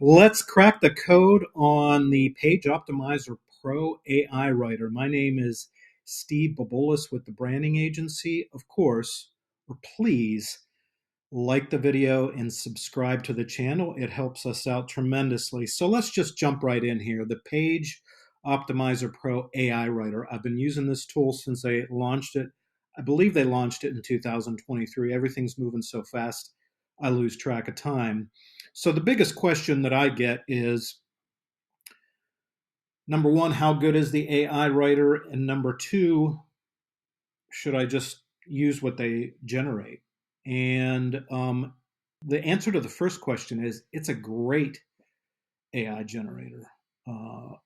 Let's crack the code on the PageOptimizer Pro AI writer. My name is Steve Babulis with the branding agency. Of course, or please like the video and subscribe to the channel. It helps us out tremendously. So let's just jump right in here. The Page Optimizer Pro AI writer. I've been using this tool since they launched it. I believe they launched it in 2023. Everything's moving so fast, I lose track of time. So the biggest question that I get is, number one, how good is the AI writer? And number two, should I just use what they generate? And the answer to the first question is it's a great AI generator,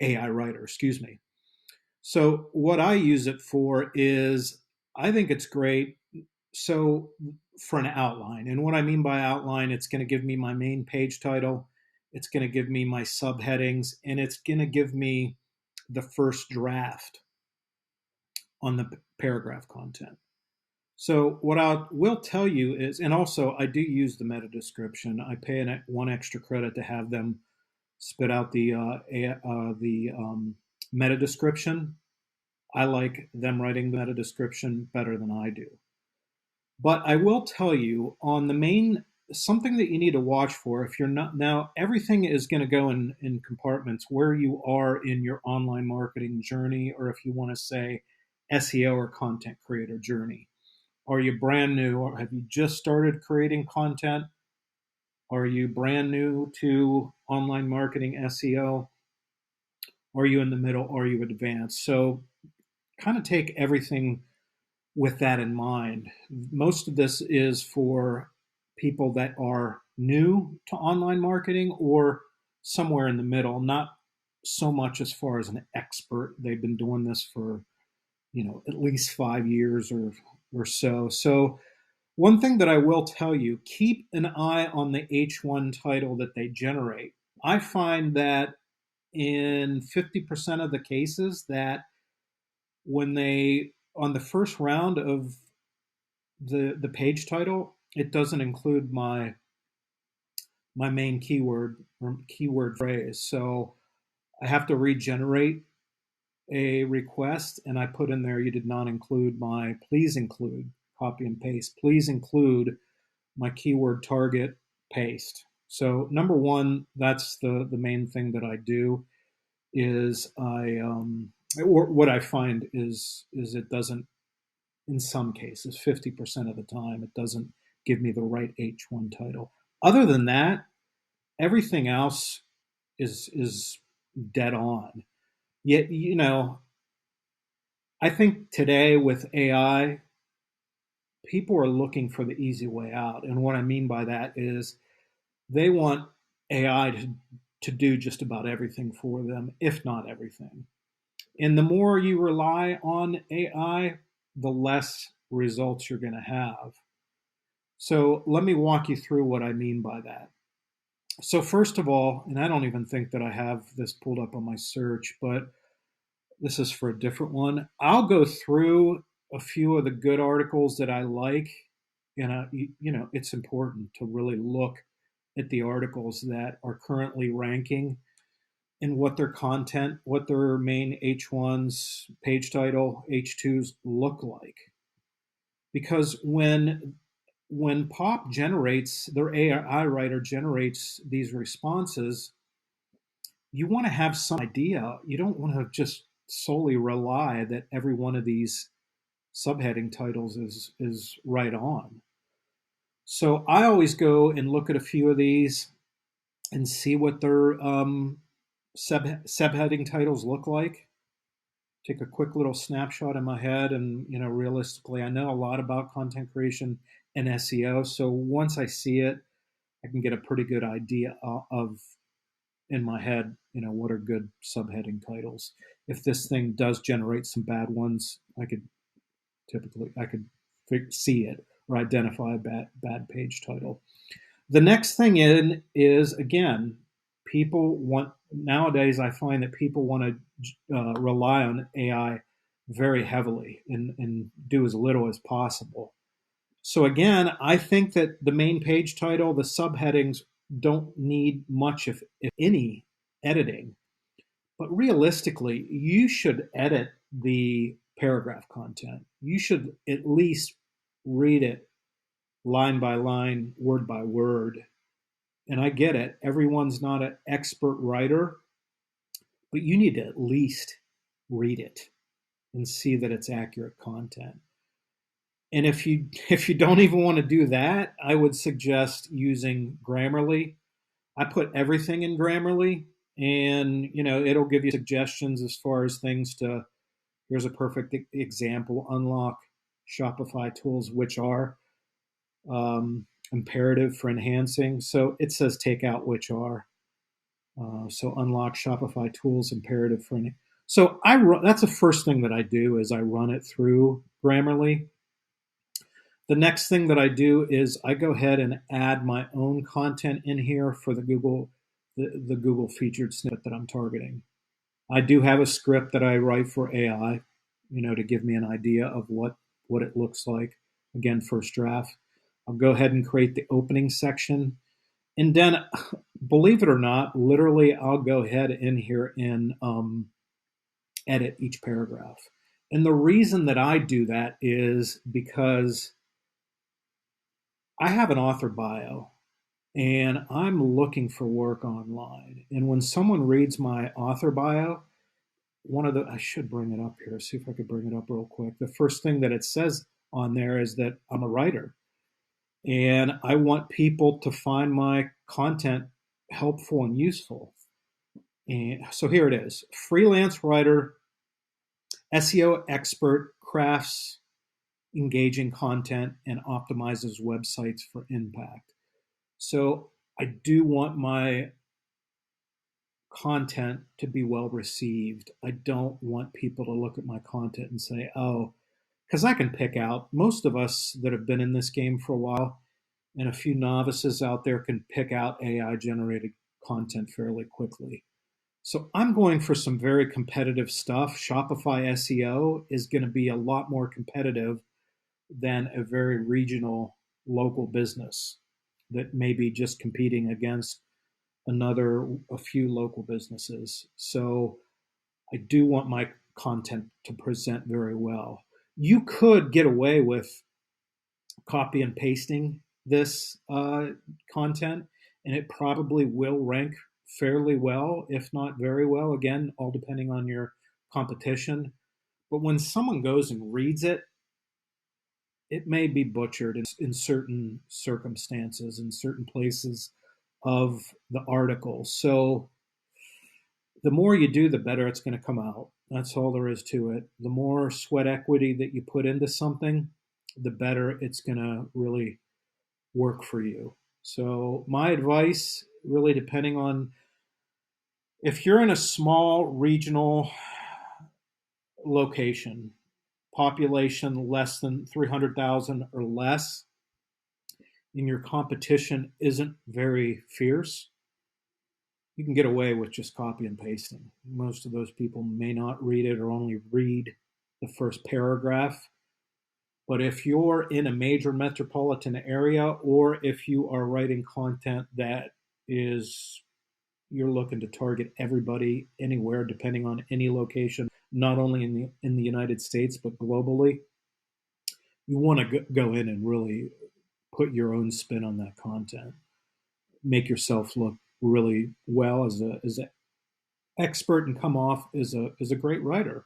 AI writer, excuse me. So what I use it for is I think it's great. So for an outline, and what I mean by outline, it's going to give me my main page title, it's going to give me my subheadings, and it's going to give me the first draft on the paragraph content. So what I will tell you is, and also I do use the meta description. I pay one extra credit to have them spit out the meta description. I like them writing the meta description better than I do. But I will tell you on the main, something that you need to watch for if you're not, now everything is going to go in compartments where you are in your online marketing journey, or if you want to say SEO or content creator journey. Are you brand new, or have you just started creating content? Are you brand new to online marketing SEO? Are you in the middle? Are you advanced? So kind of take everything with that in mind. Most of this is for people that are new to online marketing or somewhere in the middle, not so much as far as an expert. They've been doing this for, at least 5 years or so. So one thing that I will tell you, keep an eye on the H1 title that they generate. I find that in 50% of the cases that when they, on the first round of the page title, it doesn't include my main keyword or keyword phrase. So I have to regenerate a request, and I put in there, you did not include please include, copy and paste, please include my keyword target, paste. So number one, that's the main thing that I do is or what I find is it doesn't, in some cases, 50% of the time, it doesn't give me the right H1 title. Other than that, everything else is dead on. Yet, I think today with AI, people are looking for the easy way out. And what I mean by that is they want AI to do just about everything for them, if not everything. And the more you rely on AI, the less results you're going to have. So let me walk you through what I mean by that. So first of all, and I don't even think that I have this pulled up on my search, but this is for a different one. I'll go through a few of the good articles that I like. And, it's important to really look at the articles that are currently ranking and what their content, what their main H1s, page title, H2s look like. Because when Pop generates, their AI writer generates these responses, you want to have some idea. You don't want to just solely rely that every one of these subheading titles is right on. So I always go and look at a few of these and see what their subheading titles look like. Take a quick little snapshot in my head, and realistically, I know a lot about content creation and SEO. So once I see it, I can get a pretty good idea of in my head, what are good subheading titles. If this thing does generate some bad ones, I could see it or identify a bad page title. The next thing is, again, people want, nowadays I find that people want to rely on AI very heavily and do as little as possible. So again, I think that the main page title, the subheadings don't need much, if any, editing. But realistically, you should edit the paragraph content. You should at least read it line by line, word by word. And I get it, everyone's not an expert writer, but you need to at least read it and see that it's accurate content. And if you don't even want to do that, I would suggest using Grammarly. I put everything in Grammarly, and it'll give you suggestions as far as things to. Here's a perfect example: unlock Shopify tools, which are imperative for enhancing. So it says take out which are. So unlock Shopify tools imperative for any. So that's the first thing that I do is I run it through Grammarly. The next thing that I do is I go ahead and add my own content in here for the Google featured snippet that I'm targeting. I do have a script that I write for AI, to give me an idea of what it looks like. Again, first draft. I'll go ahead and create the opening section. And then, believe it or not, literally, I'll go ahead in here and edit each paragraph. And the reason that I do that is because I have an author bio and I'm looking for work online. And when someone reads my author bio, I should bring it up here, see if I could bring it up real quick. The first thing that it says on there is that I'm a writer. And I want people to find my content helpful and useful. And so here it is: freelance writer, SEO expert, crafts engaging content, and optimizes websites for impact. So I do want my content to be well received. I don't want people to look at my content and say, oh, because I can pick out, most of us that have been in this game for a while and a few novices out there can pick out AI generated content fairly quickly. So I'm going for some very competitive stuff. Shopify SEO is going to be a lot more competitive than a very regional local business that may be just competing against a few local businesses. So I do want my content to present very well. You could get away with copy and pasting this content, and it probably will rank fairly well, if not very well. Again, all depending on your competition. But when someone goes and reads it, it may be butchered in certain circumstances, in certain places of the article. So the more you do, the better it's going to come out. That's all there is to it. The more sweat equity that you put into something, the better it's going to really work for you. So my advice, really depending on if you're in a small regional location, population less than 300,000 or less, and your competition isn't very fierce, you can get away with just copy and pasting. Most of those people may not read it or only read the first paragraph. But if you're in a major metropolitan area, or if you are writing content that is, you're looking to target everybody anywhere, depending on any location, not only in the United States, but globally, you want to go in and really put your own spin on that content. Make yourself look really well as an expert and come off as a great writer.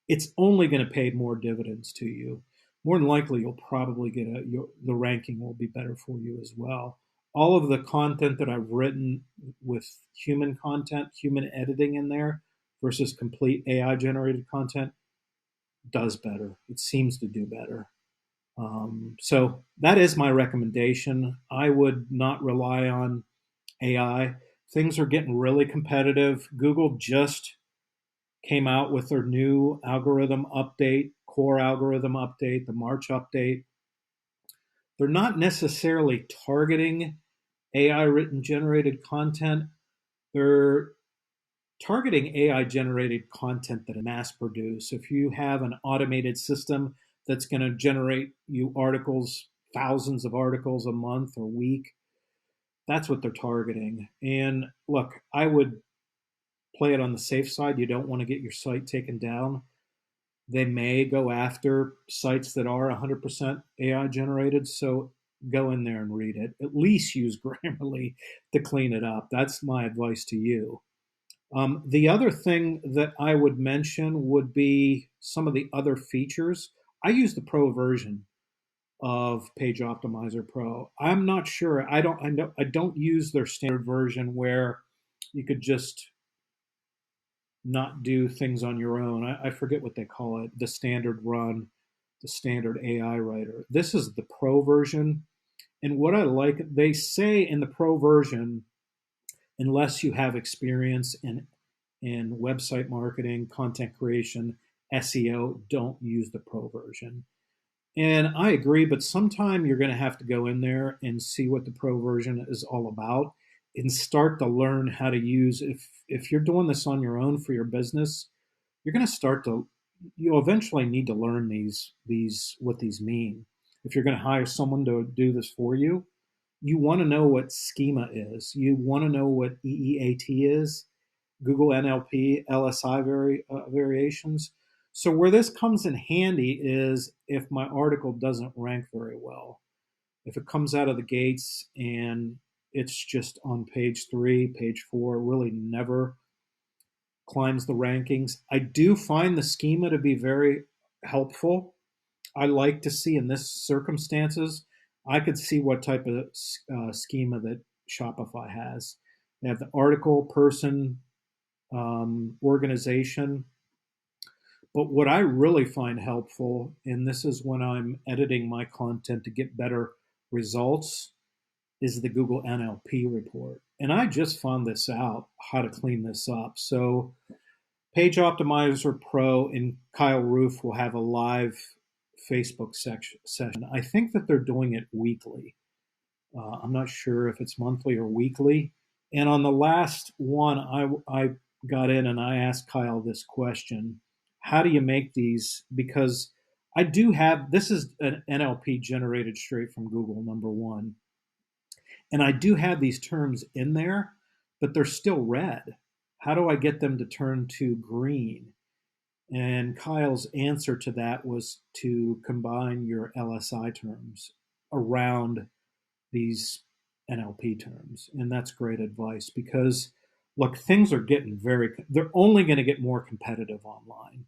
It's only going to pay more dividends to you. More than likely, you'll probably get the ranking will be better for you as well. All of the content that I've written with human content, human editing in there versus complete AI generated content does better. It seems to do better. So that is my recommendation. I would not rely on AI. Things are getting really competitive. Google just came out with their new algorithm update, core algorithm update, the March update. They're not necessarily targeting AI written generated content. They're targeting AI generated content that is mass produced. If you have an automated system that's going to generate you articles, thousands of articles a month or week, That's what they're targeting. And look, I would play it on the safe side. You don't want to get your site taken down. They may go after sites that are 100% AI generated. So go in there and read it. At least use Grammarly to clean it up. That's my advice to you. The other thing that I would mention would be some of the other features. I use the pro version of PageOptimizer Pro. I'm not sure. I don't use their standard version where you could just not do things on your own. I forget what they call it. The standard run, the standard AI writer. This is the pro version. And what I like, they say in the pro version, unless you have experience in website marketing, content creation, SEO, don't use the pro version. And I agree, but sometime you're going to have to go in there and see what the pro version is all about and start to learn how to use. If you're doing this on your own for your business, you're going to start to you'll eventually need to learn these what these mean. If you're going to hire someone to do this for you, you want to know what schema is. You want to know what EEAT is, Google NLP, LSI variations. So where this comes in handy is if my article doesn't rank very well. If it comes out of the gates and it's just on page 3, page 4, really never climbs the rankings. I do find the schema to be very helpful. I like to see in this circumstances, I could see what type of schema that Shopify has. They have the article, person, organization. But what I really find helpful, and this is when I'm editing my content to get better results, is the Google NLP report. And I just found this out, how to clean this up. So Page Optimizer Pro and Kyle Roof will have a live Facebook session. I think that they're doing it weekly. I'm not sure if it's monthly or weekly. And on the last one, I got in and I asked Kyle this question: how do you make these? Because I do have this is an NLP generated straight from Google, number one, and I do have these terms in there, but they're still red. How do I get them to turn to green? And Kyle's answer to that was to combine your LSI terms around these NLP terms. And that's great advice because, look, things are getting they're only going to get more competitive online.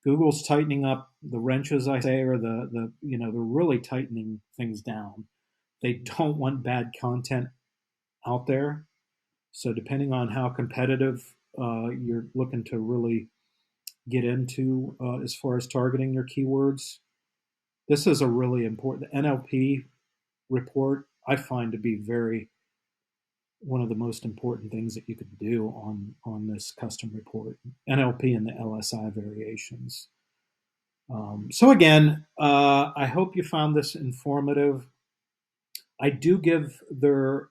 Google's tightening up the wrenches, I say, or they're really tightening things down. They don't want bad content out there. So depending on how competitive you're looking to really get into as far as targeting your keywords, this is a really important NLP report. I find to be very one of the most important things that you could do on this custom report. NLP and the LSI variations. So again, I hope you found this informative. I do give their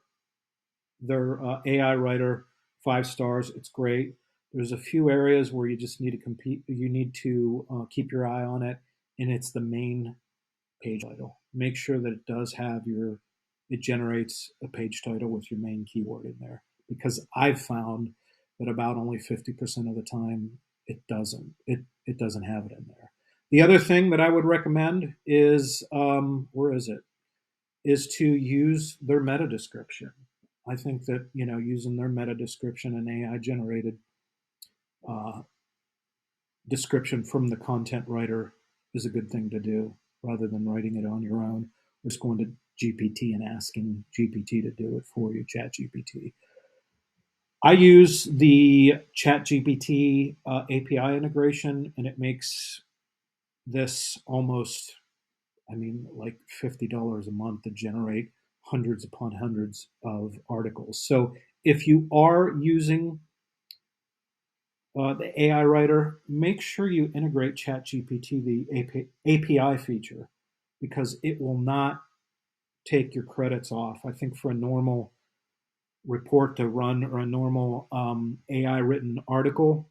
AI writer 5 stars. It's great. There's a few areas where you just need to compete. You need to keep your eye on it, and it's the main page title. Make sure that it generates a page title with your main keyword in there, because I've found that about only 50% of the time it doesn't. It doesn't have it in there. The other thing that I would recommend is where is it? Is to use their meta description. I think that using their meta description and AI generated uh, description from the content writer is a good thing to do, rather than writing it on your own or just going to GPT and asking GPT to do it for you, Chat GPT. I use the Chat GPT API integration, and it makes this almost, like $50 a month to generate hundreds upon hundreds of articles. So if you are using the AI writer, make sure you integrate ChatGPT, the API feature, because it will not take your credits off. I think for a normal report to run or a normal AI written article,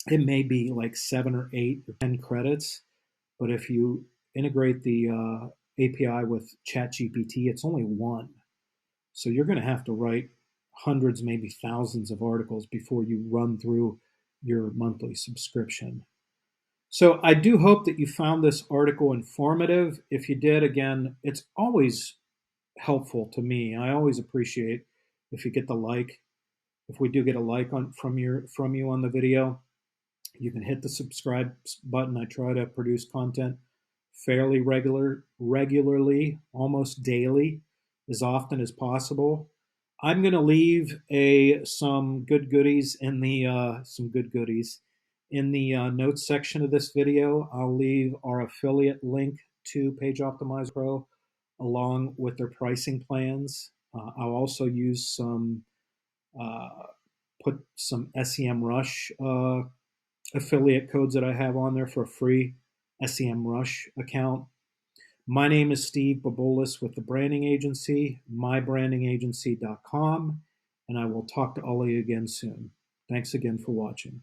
it may be like 7 or 8 or 10 credits. But if you integrate the API with ChatGPT, it's only one. So you're going to have to write hundreds, maybe thousands of articles before you run through your monthly subscription. So I do hope that you found this article informative. If you did, again, it's always helpful to me. I always appreciate if you get the like. If we do get a like from you on the video, you can hit the subscribe button. I try to produce content fairly regularly, almost daily, as often as possible. I'm going to leave some good goodies in the notes section of this video. I'll leave our affiliate link to PageOptimizer Pro along with their pricing plans. I'll also use uh, put some SEMrush affiliate codes that I have on there for a free SEMrush account. My name is Steve Babolis with the branding agency, mybrandingagency.com, and I will talk to all of you again soon. Thanks again for watching.